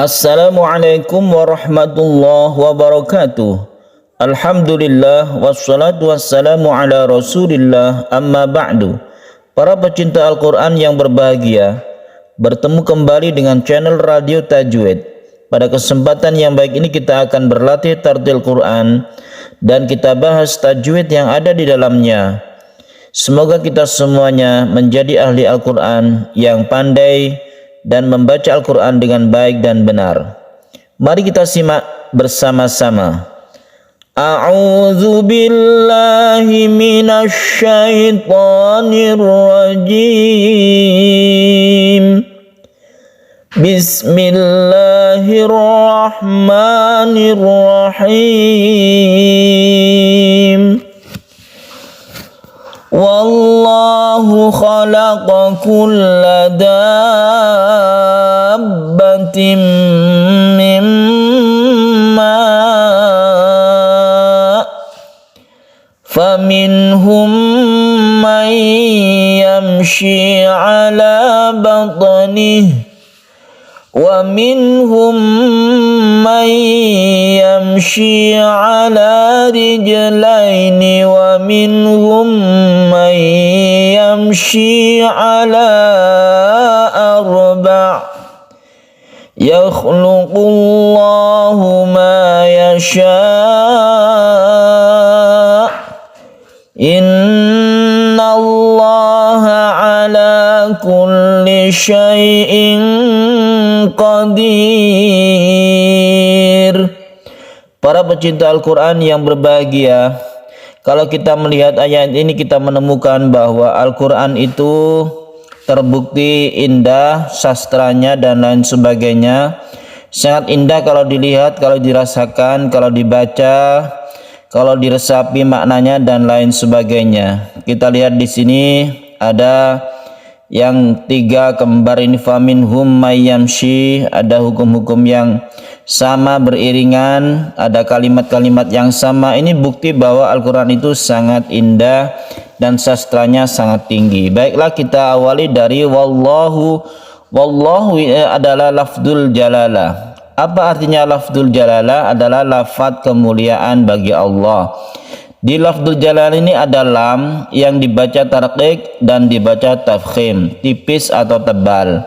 Assalamualaikum warahmatullahi wabarakatuh. Alhamdulillah wassalatu wassalamu ala rasulillah amma ba'du. Para pecinta Al-Quran yang berbahagia, bertemu kembali dengan channel Radio Tajwid. Pada kesempatan yang baik ini kita akan berlatih tartil Quran dan kita bahas tajwid yang ada di dalamnya. Semoga kita semuanya menjadi ahli Al-Quran yang pandai dan membaca Al-Quran dengan baik dan benar. Mari kita simak bersama-sama. A'udzu billahi minasy syaithanir rajim. Bismillahirrahmanirrahim. Wallahu khalaqa kulla dabbatin mimma faminhum man yamshi ala batnihi wa minhum man yamshi ala rijlaini wa minhum man yamshi ala arba' yakhluqullahu ma yasha' innallaha ala kulli syai'in qadir. Para pecinta Al-Quran yang berbahagia, kalau kita melihat ayat ini kita menemukan bahwa Al-Quran itu terbukti indah sastranya dan lain sebagainya. Sangat indah kalau dilihat, kalau dirasakan, kalau dibaca, kalau diresapi maknanya dan lain sebagainya. Kita lihat di sini ada yang tiga kembar ini, faminhum mayyamshi, ada hukum-hukum yang sama beriringan, ada kalimat-kalimat yang sama. Ini bukti bahwa Al-Quran itu sangat indah dan sastranya sangat tinggi. Baiklah, kita awali dari wallahu. Wallahu adalah lafdzul jalalah. Apa artinya lafdzul jalalah? Adalah lafaz kemuliaan bagi Allah. Di lafdzul jalalah ini ada lam yang dibaca tarqiq dan dibaca tafkhim, tipis atau tebal.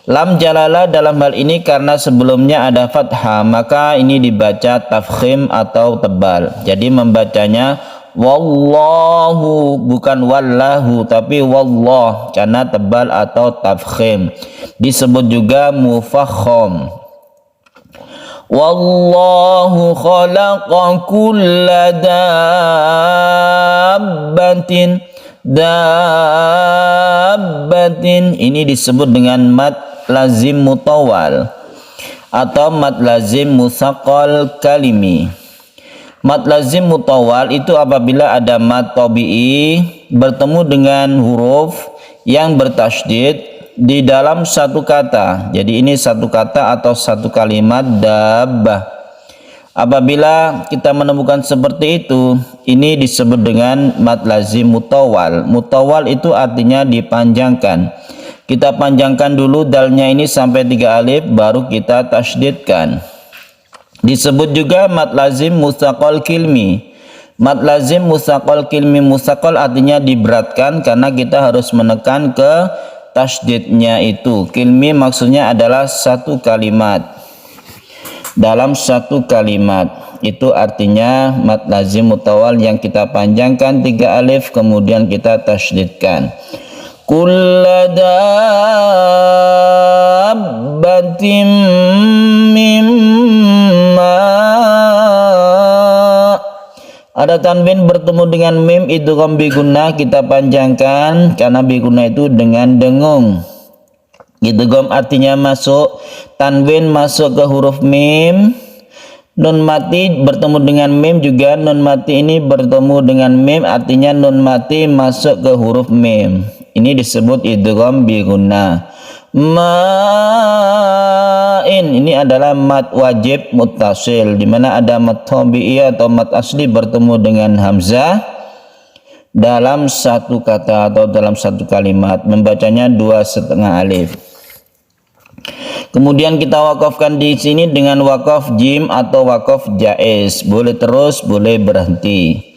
Lam jalalah dalam hal ini karena sebelumnya ada fathah, maka ini dibaca tafkhim atau tebal. Jadi membacanya wallahu, bukan wallahu tapi wallah karena tebal atau tafkhim. Disebut juga mufakham. Wallahu khalaqa kulla dabbatin. Dabbatin ini disebut dengan mad lazim mutawal atau mad lazim musaqqal kalimi. Mad lazim mutawal itu apabila ada mad tabi'i bertemu dengan huruf yang bertasydid di dalam satu kata. Jadi ini satu kata atau satu kalimat dabbah. Apabila kita menemukan seperti itu, ini disebut dengan mad lazim mutawal. Mutawal itu artinya dipanjangkan. Kita panjangkan dulu dalnya ini sampai 3 alif, baru kita tasydidkan. Disebut juga mad lazim musaqqal kilmi. Mad lazim musaqqal kilmi, musaqqal artinya diberatkan karena kita harus menekan ke tasydidnya itu. Kilmi maksudnya adalah satu kalimat. Dalam satu kalimat itu artinya mad lazim mutawal yang kita panjangkan 3 alif kemudian kita tasydidkan. Kulla dabbatin mimma, ada tanwin bertemu dengan mim idgham bi gunnah, kita panjangkan karena bi gunnah itu dengan dengung. Idgham artinya masuk, tanwin masuk ke huruf mim. Nun mati bertemu dengan mim juga, nun mati ini bertemu dengan mim artinya nun mati masuk ke huruf mim. Ini disebut idgham bi gunnah. Ma'in ini adalah mad wajib muttasil, di mana ada mad tabi'i atau mad asli bertemu dengan hamzah dalam satu kata atau dalam satu kalimat, membacanya 2,5 alif. Kemudian kita wakafkan di sini dengan wakaf jim atau wakaf jaiz. Boleh terus, boleh berhenti.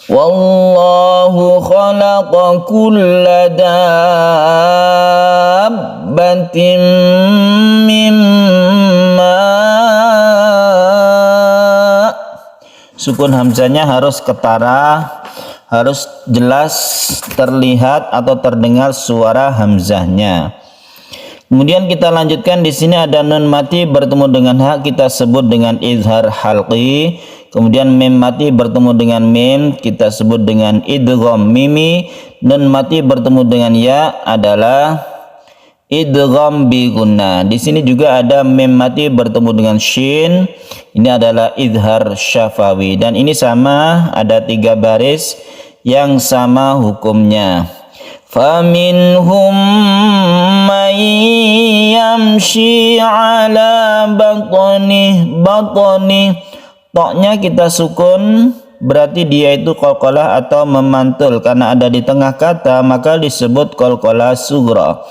Wallahu khalaqa kulla dabbatin mimma. Sukun hamzahnya harus ketara, harus jelas terlihat atau terdengar suara hamzahnya. Kemudian kita lanjutkan, di sini ada nun mati bertemu dengan ha, kita sebut dengan izhar halqi. Kemudian mim mati bertemu dengan mim, kita sebut dengan idgham mimi. Nun mati bertemu dengan ya adalah idgham bi gunnah. Di sini juga ada mim mati bertemu dengan shin. Ini adalah izhar syafawi, dan ini sama, ada 3 baris yang sama hukumnya. Faminhum man yamshi ala batni. Toknya kita sukun, berarti dia itu qalqalah atau memantul, karena ada di tengah kata maka disebut qalqalah sughra.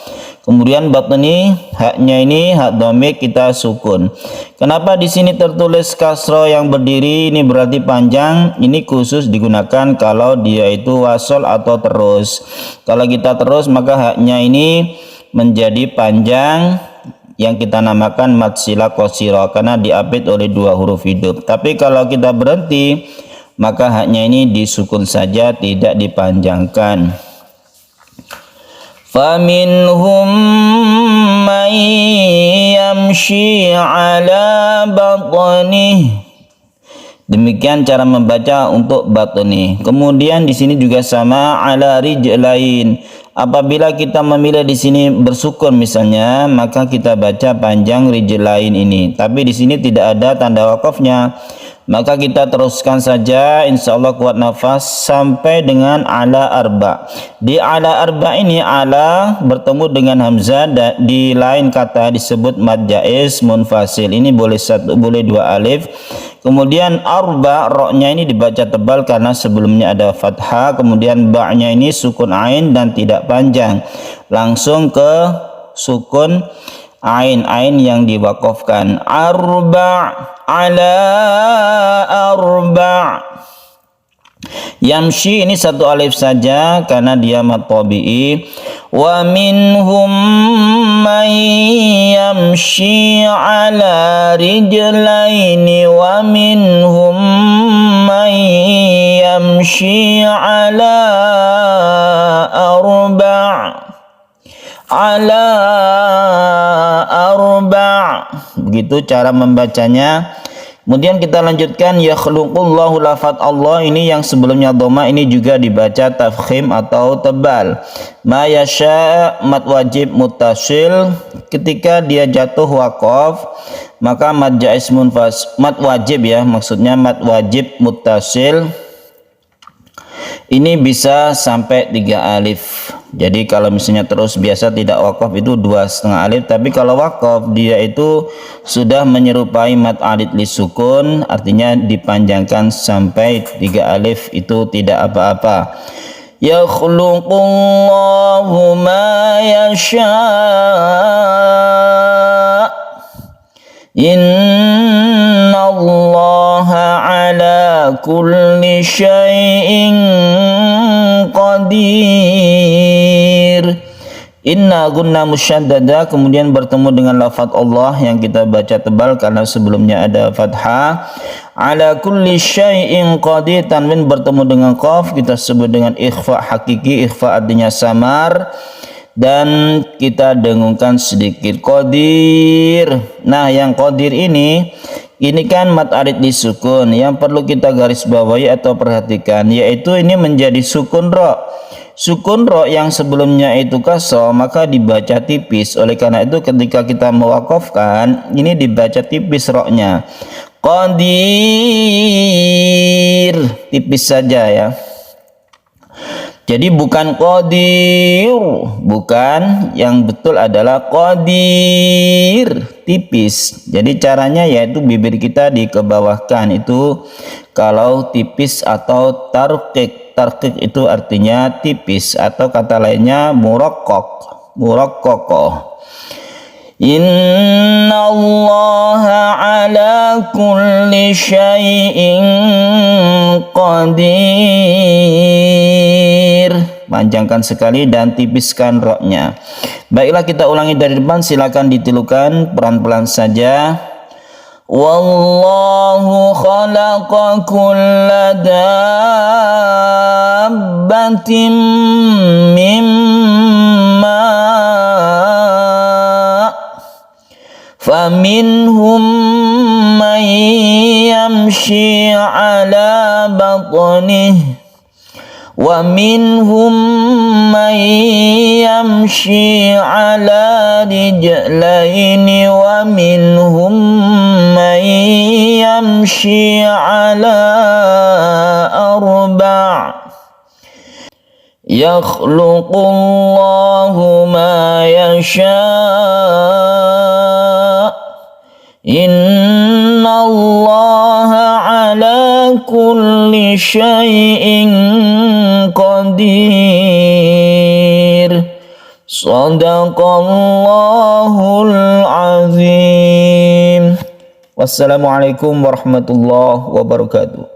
Kemudian batni, haknya ini hak dhamir kita sukun. Kenapa di sini tertulis kasro yang berdiri? Ini berarti panjang. Ini khusus digunakan kalau dia itu wasol atau terus. Kalau kita terus maka haknya ini menjadi panjang, yang kita namakan mad sila qasira karena diapit oleh 2 huruf hidup. Tapi kalau kita berhenti maka haknya ini disukun saja, tidak dipanjangkan. Faminhum man yamshi ala batnih. Demikian cara membaca untuk batni. Kemudian di sini juga sama ala rijlain. Apabila kita memilih di sini bersukun misalnya, maka kita baca panjang rijlain ini. Tapi di sini tidak ada tanda wakafnya. Maka kita teruskan saja, insya Allah kuat nafas sampai dengan ala arba. Di ala arba ini ala bertemu dengan hamzah, di lain kata disebut mad jaiz munfasil. Ini boleh 1, boleh 2 alif. Kemudian arba, roknya ini dibaca tebal karena sebelumnya ada fathah. Kemudian ba-nya ini sukun ain dan tidak panjang, langsung ke sukun ain yang diwakafkan. Arba ala arba. Yamshi ini 1 alif saja karena dia mad tabi'i. Wa minhum man yamshi ala rijlaini wa minhum man yamshi ala arba'. Begitu cara membacanya. Kemudian kita lanjutkan, yakhluqullahu, lafaz Allah ini yang sebelumnya dhamma ini juga dibaca tafkhim atau tebal. Ma yasha mad wajib muttasil, ketika dia jatuh waqaf maka mad jaiz munfas, mad wajib ya, maksudnya mad wajib muttasil ini bisa sampai 3 alif. Jadi kalau misalnya terus biasa tidak wakaf itu 2,5 alif, tapi kalau wakaf dia itu sudah menyerupai mad alif li sukun, artinya dipanjangkan sampai 3 alif, itu tidak apa-apa. Yakhluqullahu ma yasha, innallaha ala kulli syai'in qadir. Inna gunna musyaddada, kemudian bertemu dengan lafaz Allah yang kita baca tebal karena sebelumnya ada fathah. Ala kulli syai'in qadir, tanwin bertemu dengan qaf kita sebut dengan ikhfa hakiki. Ikhfa artinya samar dan kita dengungkan sedikit. Qadir. Nah, yang qadir ini kan mad arid disukun. Yang perlu kita garis bawahi atau perhatikan yaitu ini menjadi sukun ro. Sukun ro yang sebelumnya itu kasro maka dibaca tipis. Oleh karena itu ketika kita mewakafkan ini dibaca tipis roknya. Qadir, tipis saja ya. Jadi bukan qadir, bukan, yang betul adalah qadir, tipis. Jadi caranya yaitu bibir kita dikebawahkan, itu kalau tipis atau tarqiq. Tarqiq itu artinya tipis, atau kata lainnya muraqqaq, muraqqaqah. Innallaha ala kulli syai'in qadir. Panjangkan sekali dan tipiskan roknya. Baiklah, kita ulangi dari depan, silakan ditilukan pelan-pelan saja. Wallahu khalaqa kulla dabbatin mimma faminhum man yamshi ala batnihi wa minhum man yamshi ala rijlaini wa minhum man yamshi ala arba'. Yakhluqullahu ma yasha'. Innallaha ala kulli syai'in qadir. Shadaqallahul azim. Wassalamualaikum warahmatullahi wabarakatuh.